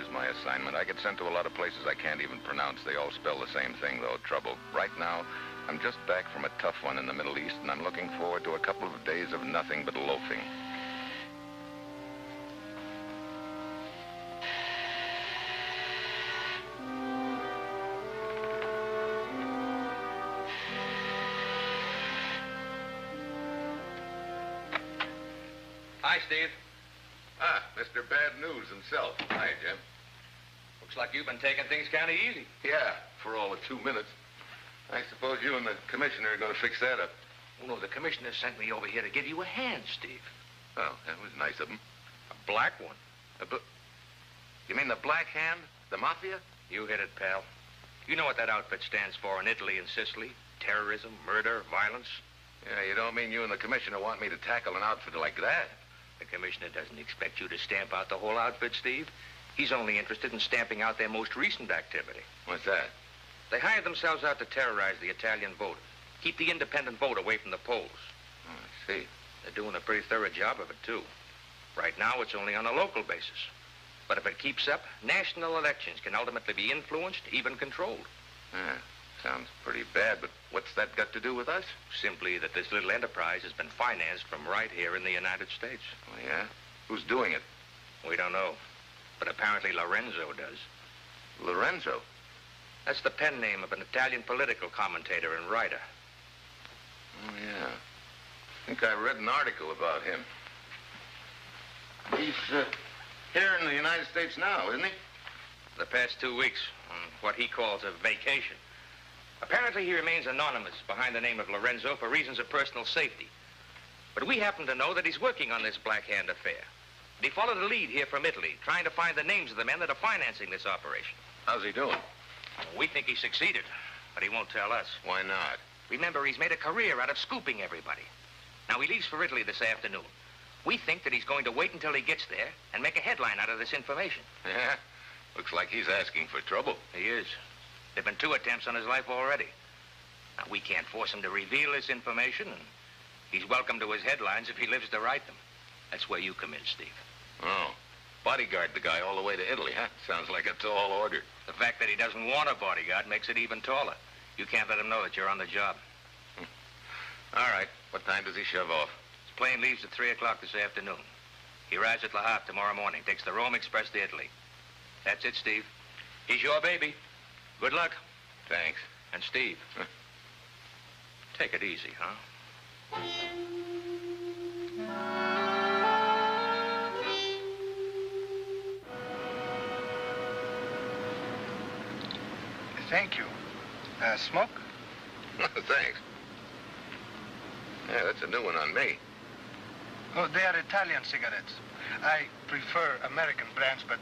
is my assignment. I get sent to a lot of places I can't even pronounce. They all spell the same thing, though, trouble. Right now, I'm just back from a tough one in the Middle East, and I'm looking forward to a couple of days of nothing but loafing. Hi, Steve. Ah, Mr. Bad News himself. Hi, Jim. Looks like you've been taking things kind of easy. Yeah, for all of 2 minutes. I suppose you and the commissioner are going to fix that up. Oh, no, the commissioner sent me over here to give you a hand, Steve. Oh, that was nice of him. A black one. You mean the Black Hand? The Mafia? You hit it, pal. You know what that outfit stands for in Italy and Sicily? Terrorism, murder, violence. Yeah, you don't mean you and the commissioner want me to tackle an outfit like that? The commissioner doesn't expect you to stamp out the whole outfit, Steve. He's only interested in stamping out their most recent activity. What's that? They hired themselves out to terrorize the Italian voter. Keep the independent vote away from the polls. Oh, I see. They're doing a pretty thorough job of it, too. Right now, it's only on a local basis. But if it keeps up, national elections can ultimately be influenced, even controlled. Yeah, sounds pretty bad, but what's that got to do with us? Simply that this little enterprise has been financed from right here in the United States. Oh, yeah? Who's doing it? We don't know. But apparently Lorenzo does. Lorenzo? That's the pen name of an Italian political commentator and writer. Oh, yeah. I think I read an article about him. He's here in the United States now, isn't he? For the past 2 weeks, on what he calls a vacation. Apparently he remains anonymous behind the name of Lorenzo for reasons of personal safety. But we happen to know that he's working on this Black Hand affair. He followed a lead here from Italy, trying to find the names of the men that are financing this operation. How's he doing? We think he succeeded, but he won't tell us. Why not? Remember, he's made a career out of scooping everybody. Now, he leaves for Italy this afternoon. We think that he's going to wait until he gets there and make a headline out of this information. Yeah? Looks like he's asking for trouble. He is. There've been 2 attempts on his life already. Now, we can't force him to reveal this information, and he's welcome to his headlines if he lives to write them. That's where you come in, Steve. Oh. Bodyguard the guy all the way to Italy, huh? Sounds like a tall order. The fact that he doesn't want a bodyguard makes it even taller. You can't let him know that you're on the job. All right. What time does he shove off? His plane leaves at 3 o'clock this afternoon. He arrives at Le Havre tomorrow morning. Takes the Rome Express to Italy. That's it, Steve. He's your baby. Good luck. Thanks. And Steve, take it easy, huh? Thank you. Smoke? Thanks. Yeah, that's a new one on me. Oh, they are Italian cigarettes. I prefer American brands, but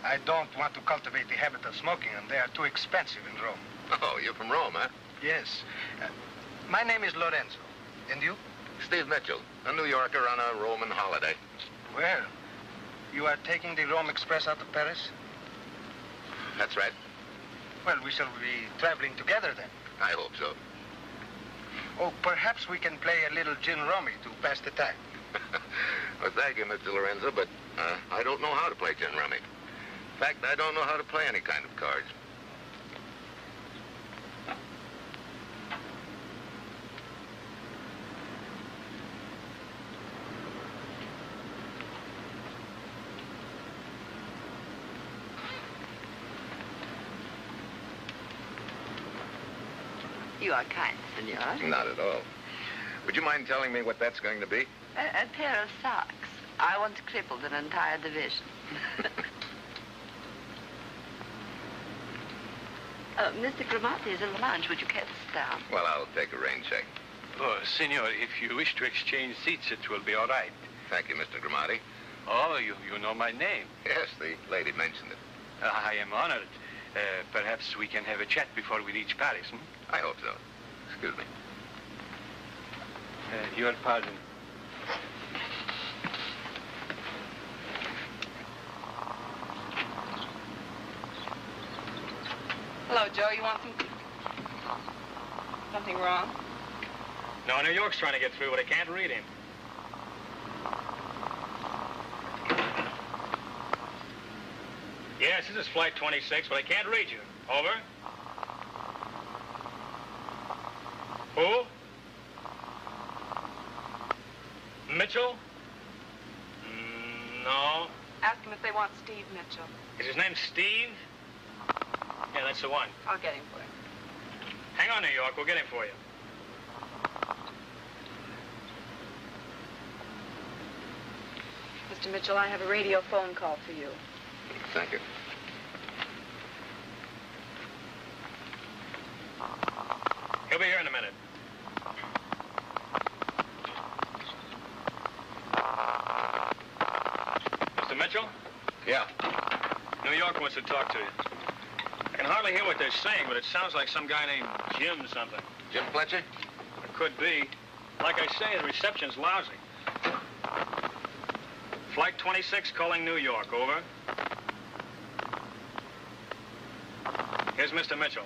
I don't want to cultivate the habit of smoking them. They are too expensive in Rome. Oh, you're from Rome, huh? Yes. My name is Lorenzo. And you? Steve Mitchell, a New Yorker on a Roman holiday. Well, you are taking the Rome Express out of Paris? That's right. Well, we shall be traveling together then. I hope so. Oh, perhaps we can play a little gin rummy to pass the time. Well, thank you, Mr. Lorenzo, but I don't know how to play gin rummy. In fact, I don't know how to play any kind of cards. You are kind, senor. Not at all. Would you mind telling me what that's going to be? A pair of socks. I once crippled an entire division. Mr. Gramati is in the lounge. Would you care to sit down? Well, I'll take a rain check. Oh, senor, if you wish to exchange seats, it will be all right. Thank you, Mr. Gramati. Oh, you know my name. Yes, the lady mentioned it. I am honored. Perhaps we can have a chat before we reach Paris, hmm? I hope so. Excuse me. Your pardon. Hello, Joe. You want something wrong? No, New York's trying to get through, but I can't read him. Yes, this is Flight 26, but I can't read you. Over. Who? Mitchell? No. Ask him if they want Steve Mitchell. Is his name Steve? Yeah, that's the one. I'll get him for you. Hang on, New York. We'll get him for you. Mr. Mitchell, I have a radio phone call for you. Thank you. He'll be here in a minute. Mr. Mitchell? Yeah. New York wants to talk to you. I can hardly hear what they're saying, but it sounds like some guy named Jim something. Jim Fletcher? It could be. Like I say, the reception's lousy. Flight 26 calling New York, over. Here's Mr. Mitchell.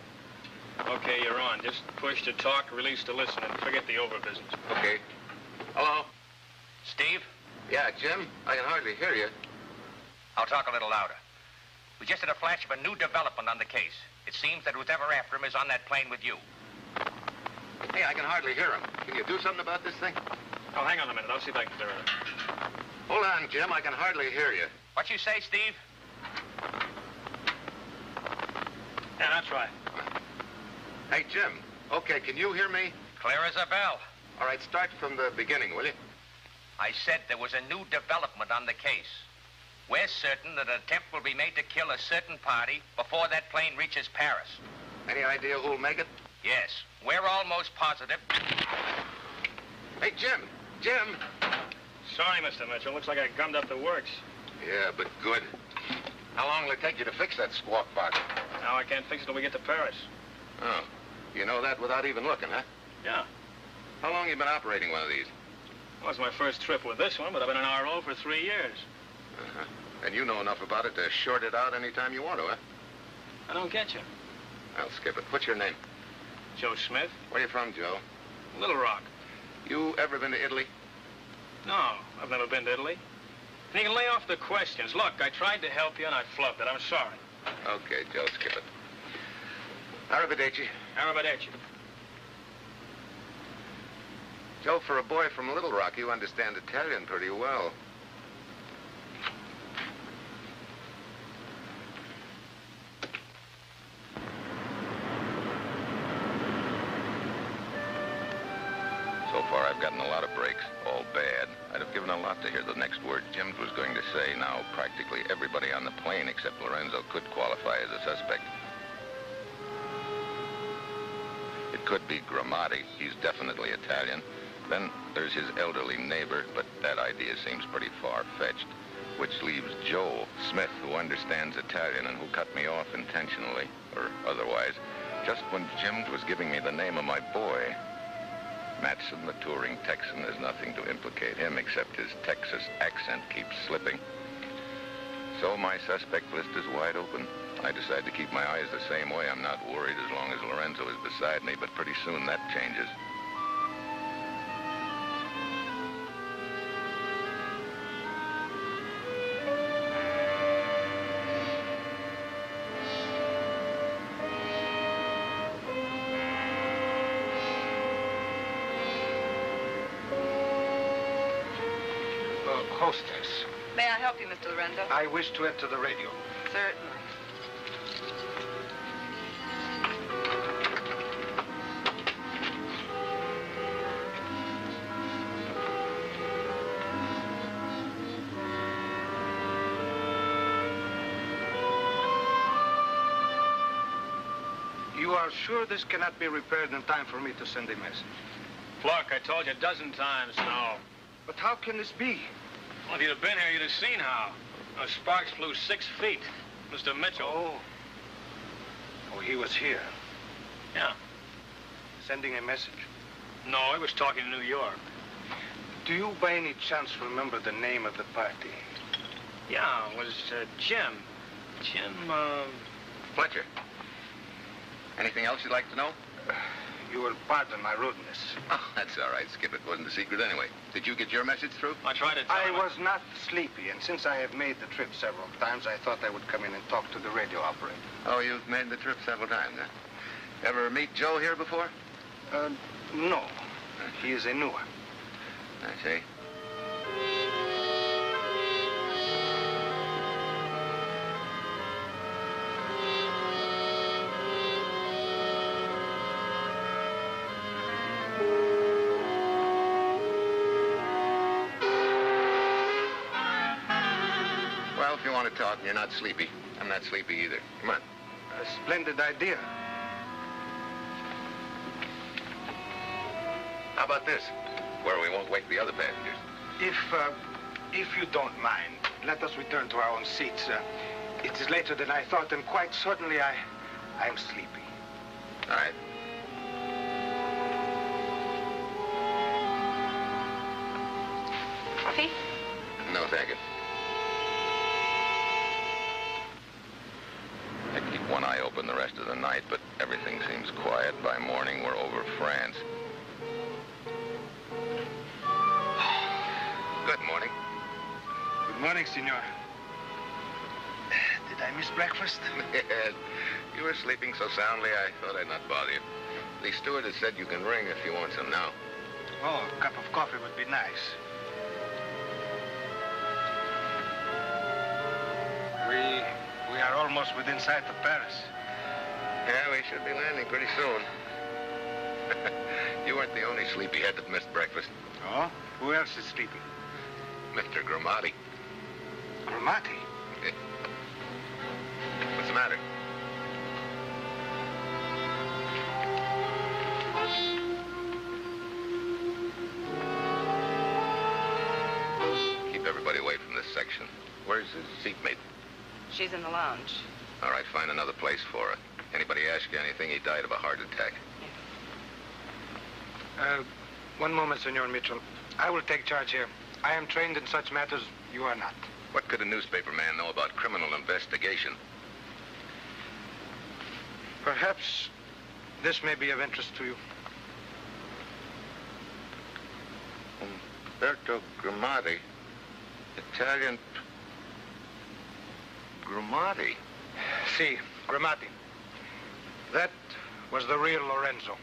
Okay, you're on. Just push to talk, release to listen, and forget the over business. Okay. Hello? Steve, Yeah, Jim? I can hardly hear you. I'll talk a little louder. We just had a flash of a new development on the case. It seems that whoever after him is on that plane with you. Hey, I can hardly hear him. Can you do something about this thing? Oh, hang on a minute. I'll see if I can clear it up. Hold on, Jim. I can hardly hear you. What you say, Steve? Yeah, that's right. Hey, Jim. Okay, can you hear me? Clear as a bell. All right, start from the beginning, will you? I said there was a new development on the case. We're certain that an attempt will be made to kill a certain party before that plane reaches Paris. Any idea who'll make it? Yes, we're almost positive. Hey, Jim. Jim. Sorry, Mr. Mitchell. Looks like I gummed up the works. Yeah, but good. How long will it take you to fix that squawk box? Now I can't fix it till we get to Paris. Oh, you know that without even looking, huh? Yeah. How long you been operating one of these? Well, it's my first trip with this one, but I've been an RO for 3 years. Uh-huh. And you know enough about it to short it out anytime you want to, huh? I don't get you. I'll skip it. What's your name? Joe Smith? Where you from, Joe? Little Rock. You ever been to Italy? No, I've never been to Italy. And you can lay off the questions. Look, I tried to help you and I flubbed it. I'm sorry. Okay, Joe, skip it. Arrivederci. Arrivederci. Joe, for a boy from Little Rock, you understand Italian pretty well. So far, I've gotten a lot of breaks, all bad. I'd have given a lot to hear the next word Jim was going to say. Now, practically everybody on the plane except Lorenzo could qualify as a suspect. It could be Gramati. He's definitely Italian. Then there's his elderly neighbor, but that idea seems pretty far-fetched. Which leaves Joe Smith, who understands Italian and who cut me off intentionally, or otherwise, just when Jim was giving me the name of my boy. Matson, the touring Texan, there's nothing to implicate him except his Texas accent keeps slipping. So my suspect list is wide open. I decide to keep my eyes the same way. I'm not worried as long as Lorenzo is beside me, but pretty soon that changes. Hostess, May I help you, Mr. Lorenzo? I wish to enter the radio. Certainly. You are sure this cannot be repaired in time for me to send a message? Look, I told you a dozen times, no. But how can this be? Well, if you'd have been here, you'd have seen how. Those sparks flew 6 feet. Mr. Mitchell. Oh, he was here, Yeah. sending a message. No, he was talking to New York. Do you by any chance remember the name of the party? Yeah, it was Jim. Jim, Fletcher. Anything else you'd like to know? You will pardon my rudeness. Oh, that's all right, Skip. It wasn't a secret anyway. Did you get your message through? I tried to tell I him. was not sleepy, and since I have made the trip several times, I thought I would come in and talk to the radio operator. Oh, you've made the trip several times, huh? Ever meet Joe here before? No. He is a new one. I see. Well, if you want to talk and you're not sleepy, I'm not sleepy either. Come on. A splendid idea. How about this? Where we won't wake the other passengers. If you don't mind, let us return to our own seats. It is later than I thought, and quite certainly I am sleepy. All right. Coffee? No, thank you. I keep one eye open the rest of the night, but everything seems quiet. By morning, we're over France. Good morning. Good morning, senor. Did I miss breakfast? You were sleeping so soundly, I thought I'd not bother you. The stewardess said you can ring if you want some now. Oh, a cup of coffee would be nice. We are almost within sight of Paris. Yeah, we should be landing pretty soon. You weren't the only sleepyhead that missed breakfast. Oh? Who else is sleeping? Mr. Gramati. Gramati? What's the matter? Keep everybody away from this section. Where's his seatmate? She's in the lounge. All right, find another place for her. Anybody ask you anything, he died of a heart attack. One moment, Senor Mitchell. I will take charge here. I am trained in such matters. You are not. What could a newspaper man know about criminal investigation? Perhaps this may be of interest to you. Umberto Gramati. Italian... Gramati? Si, Gramati. That was the real Lorenzo.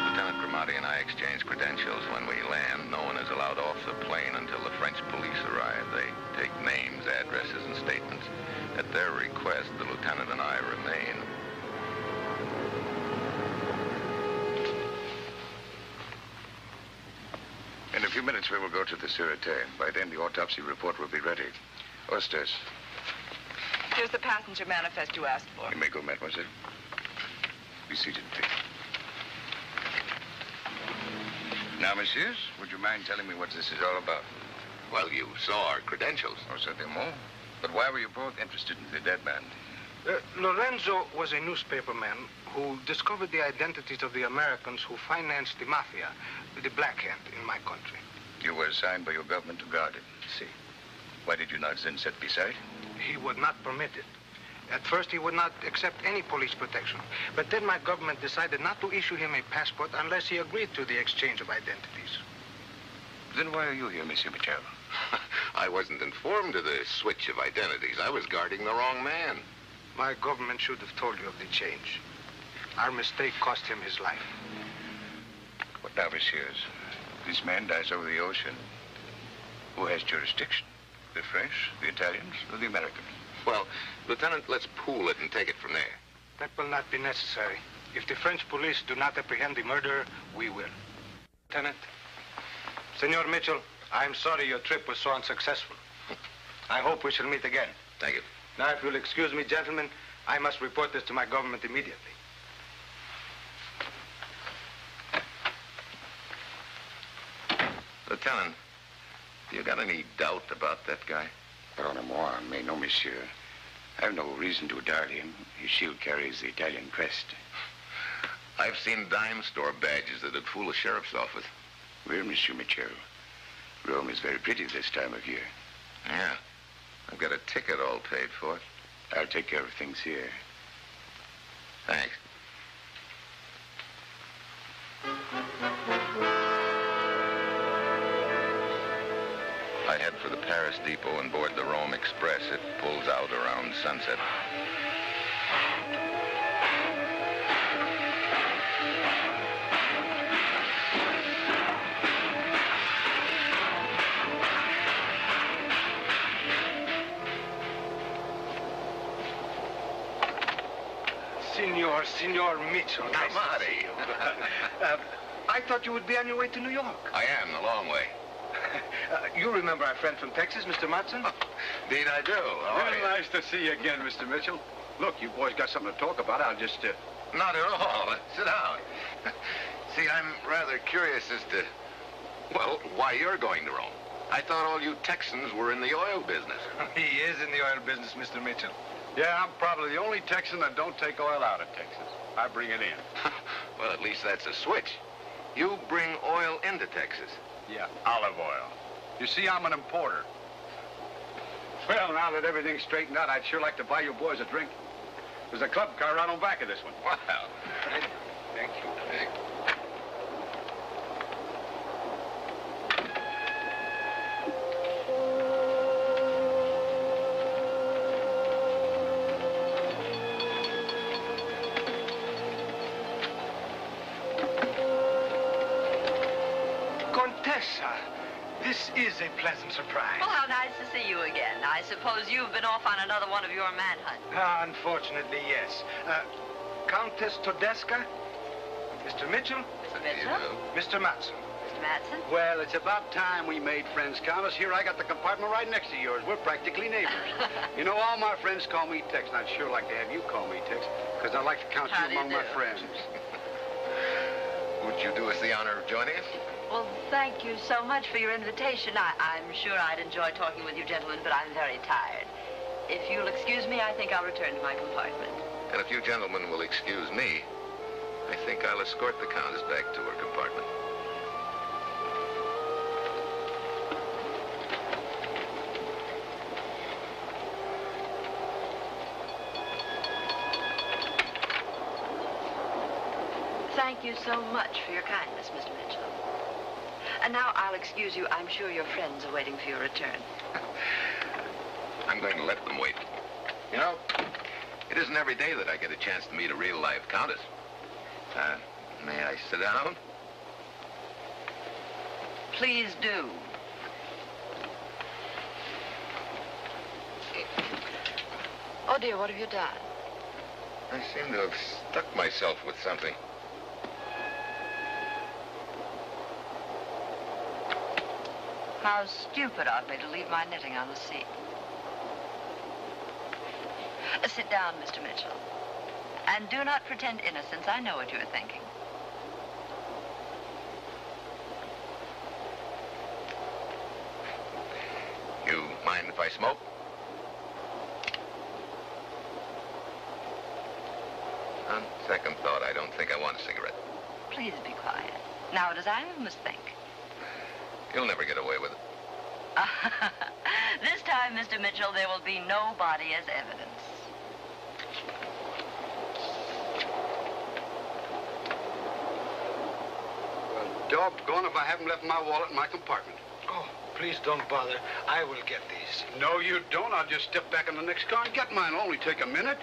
Lieutenant Gramati and I exchange credentials. When we land, no one is allowed off the plane until the French police arrive. They take names, addresses, and statements. At their request, the lieutenant and I remain. In a few minutes, we will go to the Sûreté. By then, the autopsy report will be ready. Hostess. Here's the passenger manifest you asked for. You may go, mademoiselle. Be seated, please. Now, messieurs, would you mind telling me what this is all about? Well, you saw our credentials. Oh, certainement. But why were you both interested in the dead man? Lorenzo was a newspaperman who discovered the identities of the Americans who financed the mafia, the Black Hand, in my country. You were assigned by your government to guard it. Si. Why did you not then set beside? He would not permit it. At first, he would not accept any police protection. But then my government decided not to issue him a passport unless he agreed to the exchange of identities. Then why are you here, Monsieur Michel? I wasn't informed of the switch of identities. I was guarding the wrong man. My government should have told you of the change. Our mistake cost him his life. What now, messieurs? This man dies over the ocean. Who has jurisdiction? The French, the Italians, or the Americans? Well, Lieutenant, let's pool it and take it from there. That will not be necessary. If the French police do not apprehend the murderer, we will. Lieutenant, Senor Mitchell, I'm sorry your trip was so unsuccessful. I hope we shall meet again. Thank you. Now, if you'll excuse me, gentlemen, I must report this to my government immediately. Lieutenant, you got any doubt about that guy? Pardonnez-moi, mais non, monsieur. I have no reason to doubt him. His shield carries the Italian crest. I've seen dime store badges that'd fool a sheriff's office. Well, Monsieur Michel, Rome is very pretty this time of year. Yeah. I've got a ticket all paid for. I'll take care of things here. Thanks. I head for the Paris depot and board the Rome Express. It pulls out around sunset. Senor Mitchell. Nice Ramadi. to see you. I thought you would be on your way to New York. I am, a long way. You remember our friend from Texas, Mr. Matson? Indeed I do. How are Very you? nice to see you again, Mr. Mitchell. Look, you boys got something to talk about. I'll just, Not at all. Sit down. See, I'm rather curious as to, well, why you're going to Rome. I thought all you Texans were in the oil business. He is in the oil business, Mr. Mitchell. Yeah, I'm probably the only Texan that don't take oil out of Texas. I bring it in. Well, at least that's a switch. You bring oil into Texas. Yeah, olive oil. You see, I'm an importer. Well, now that everything's straightened out, I'd sure like to buy you boys a drink. There's a club car right on back of this one. Wow. Thank you. Contessa, this is a pleasant surprise. Well, how nice to see you again. I suppose you've been off on another one of your manhunts. Unfortunately, yes. Countess Todesca, Mr. Mitchell, Mr. Mitchell? Mr. Matson. Mr. Matson? Well, it's about time we made friends, Countess. Here, I got the compartment right next to yours. We're practically neighbors. You know, all my friends call me Tex, and I'd sure like to have you call me Tex, because I like to count How you do you among my do? friends. Would you do us the honor of joining us? Well, thank you so much for your invitation. I'm sure I'd enjoy talking with you gentlemen, but I'm very tired. If you'll excuse me, I think I'll return to my compartment. And if you gentlemen will excuse me, I think I'll escort the Countess back to her compartment. Thank you so much for your kindness, Mr. Mitchell. And now I'll excuse you. I'm sure your friends are waiting for your return. I'm going to let them wait. You know, it isn't every day that I get a chance to meet a real live Countess. May I sit down? Please do. Oh, dear, what have you done? I seem to have stuck myself with something. How stupid of me to leave my knitting on the seat. Sit down, Mr. Mitchell. And do not pretend innocence. I know what you're thinking. You mind if I smoke? On second thought, I don't think I want a cigarette. Please be quiet. Now, it is I who must think. You'll never get away with it. This time, Mr. Mitchell, there will be no body as evidence. Well, doggone if I haven't left my wallet in my compartment. Oh, please don't bother. I will get these. No, you don't. I'll just step back in the next car and get mine. It'll only take a minute.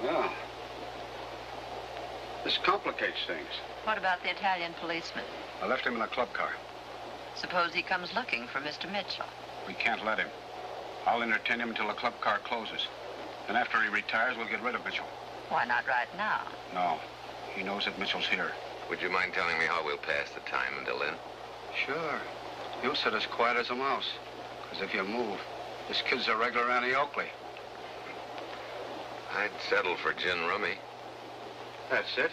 Well, this complicates things. What about the Italian policeman? I left him in a club car. Suppose he comes looking for Mr. Mitchell. We can't let him. I'll entertain him until the club car closes. And after he retires, we'll get rid of Mitchell. Why not right now? No. He knows that Mitchell's here. Would you mind telling me how we'll pass the time until then? Sure. You'll sit as quiet as a mouse. Because if you move, this kid's a regular Annie Oakley. I'd settle for gin rummy. That's it.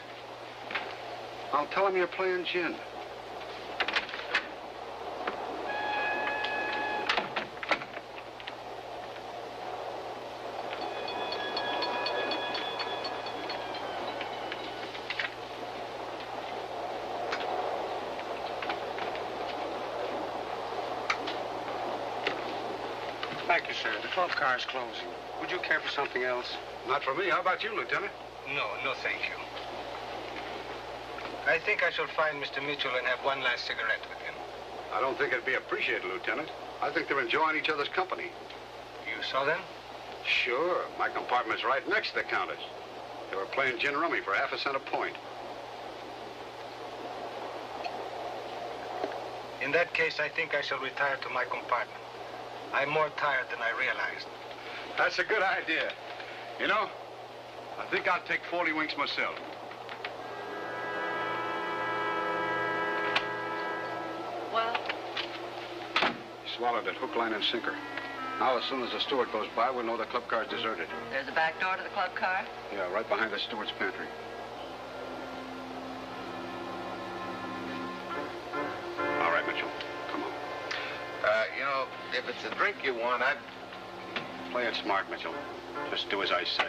I'll tell him you're playing gin. Thank you, sir. The club car is closing. Would you care for something else? Not for me. How about you, Lieutenant? No, thank you. I think I shall find Mr. Mitchell and have one last cigarette with him. I don't think it'd be appreciated, Lieutenant. I think they're enjoying each other's company. You saw them? Sure. My compartment's right next to the Countess. They were playing gin rummy for half a cent a point. In that case, I think I shall retire to my compartment. I'm more tired than I realized. That's a good idea. You know, I think I'll take 40 winks myself. Well, Swallowed it, hook, line, and sinker. Now, as soon as the steward goes by, we'll know the club car's deserted. there's a back door to the club car. Yeah, right behind the steward's pantry. All right, Mitchell. Come on. You know, if it's a drink you want, I'd... Play it smart, Mitchell. Just do as I say.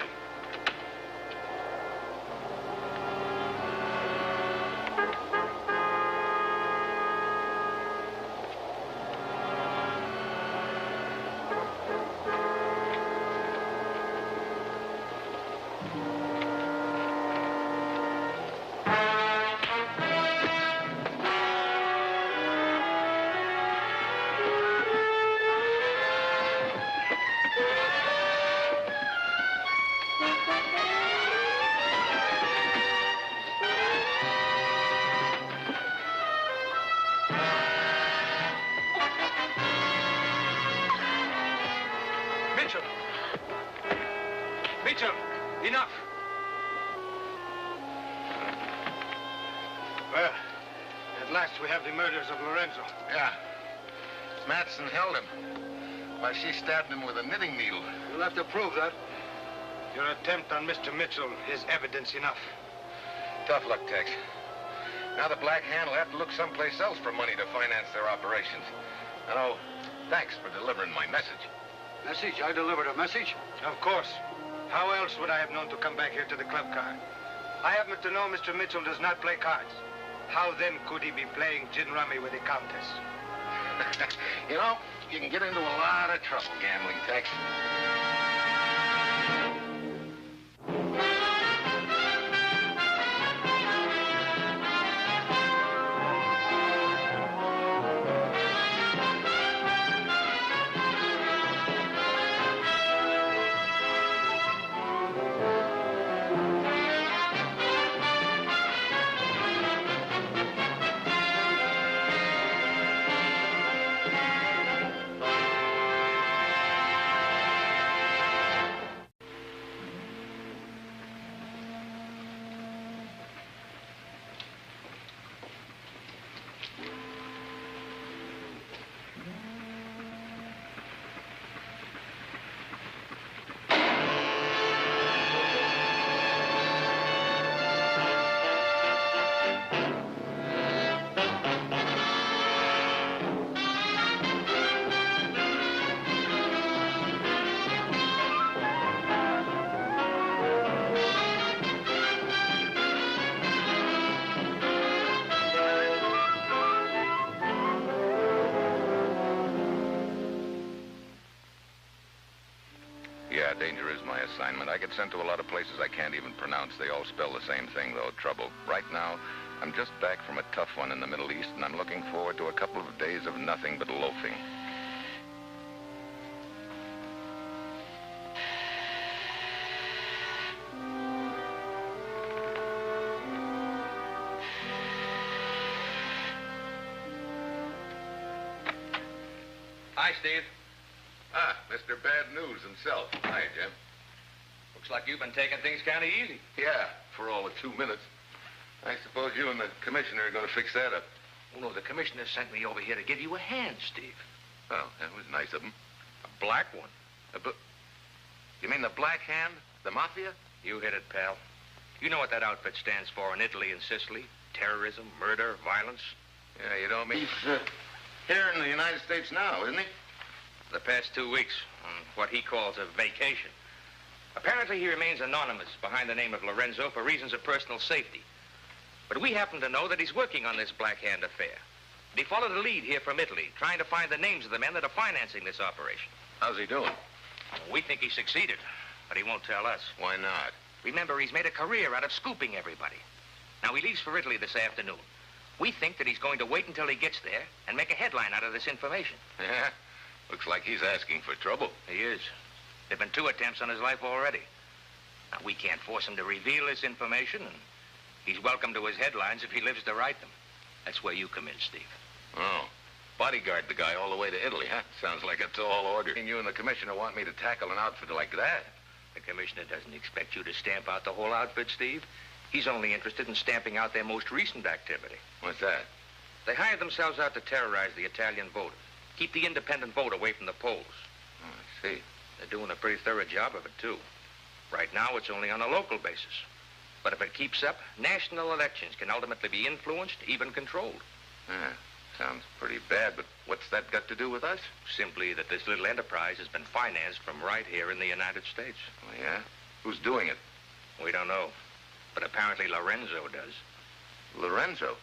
Mitchell, enough. Well, at last we have the murders of Lorenzo. Yeah. Matson held him. Why, she stabbed him with a knitting needle. You'll have to prove that. Your attempt on Mr. Mitchell is evidence enough. Tough luck, Tex. Now the Black Hand will have to look someplace else for money to finance their operations. Oh, thanks for delivering my message. Message? I delivered a message? Of course. How else would I have known to come back here to the club car? I happen to know Mr. Mitchell does not play cards. How then could he be playing gin rummy with the Countess? You know, you can get into a lot of trouble gambling, Tex. Yeah, danger is my assignment. I get sent to a lot of places I can't even pronounce. They all spell the same thing, though, trouble. Right now, I'm just back from a tough one in the Middle East, and I'm looking forward to a couple of days of nothing but loafing. Hi, Steve. Ah, Mr. Bad News himself. Hi, Jim. Looks like you've been taking things kind of easy. Yeah, for all of 2 minutes. I suppose you and the commissioner are going to fix that up. Oh, no, the commissioner sent me over here to give you a hand, Steve. Oh, that was nice of him. A black one. You mean the Black Hand? The Mafia? You hit it, pal. You know what that outfit stands for in Italy and Sicily? Terrorism, murder, violence. Yeah, you don't mean... He's here in the United States now, isn't he? The past 2 weeks on what he calls a vacation. Apparently, he remains anonymous behind the name of Lorenzo for reasons of personal safety. But we happen to know that he's working on this Black Hand affair. He followed a lead here from Italy, trying to find the names of the men that are financing this operation. How's he doing? We think he succeeded, but he won't tell us. Why not? Remember, he's made a career out of scooping everybody. Now, he leaves for Italy this afternoon. We think that he's going to wait until he gets there and make a headline out of this information. Yeah? Looks like he's asking for trouble. He is. There've been 2 attempts on his life already. Now, we can't force him to reveal this information, and he's welcome to his headlines if he lives to write them. That's where you come in, Steve. Oh. Bodyguard the guy all the way to Italy, huh? Sounds like a tall order. And you and the commissioner want me to tackle an outfit like that? The commissioner doesn't expect you to stamp out the whole outfit, Steve. He's only interested in stamping out their most recent activity. What's that? They hired themselves out to terrorize the Italian voter. Keep the independent vote away from the polls. Oh, I see. They're doing a pretty thorough job of it, too. Right now, it's only on a local basis. But if it keeps up, national elections can ultimately be influenced, even controlled. Yeah, sounds pretty bad, but what's that got to do with us? Simply that this little enterprise has been financed from right here in the United States. Oh, yeah? Who's doing it? We don't know. But apparently Lorenzo does. Lorenzo?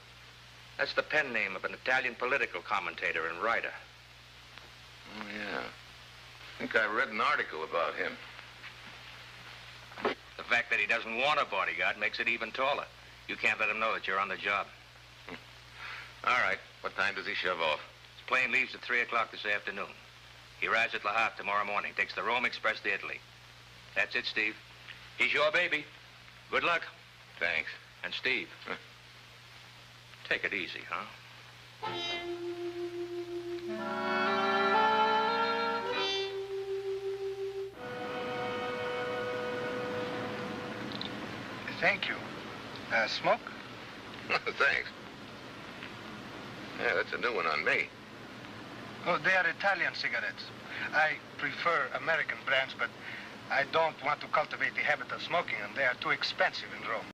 That's the pen name of an Italian political commentator and writer. Oh, yeah. I think I read an article about him. The fact that he doesn't want a bodyguard makes it even taller. You can't let him know that you're on the job. All right. What time does he shove off? His plane leaves at 3 o'clock this afternoon. He arrives at Le Havre tomorrow morning, takes the Rome Express to Italy. That's it, Steve. He's your baby. Good luck. Thanks. And Steve, take it easy, huh? Thank you. Smoke? Thanks. Yeah, that's a new one on me. Oh, they are Italian cigarettes. I prefer American brands, but I don't want to cultivate the habit of smoking them. They are too expensive in Rome.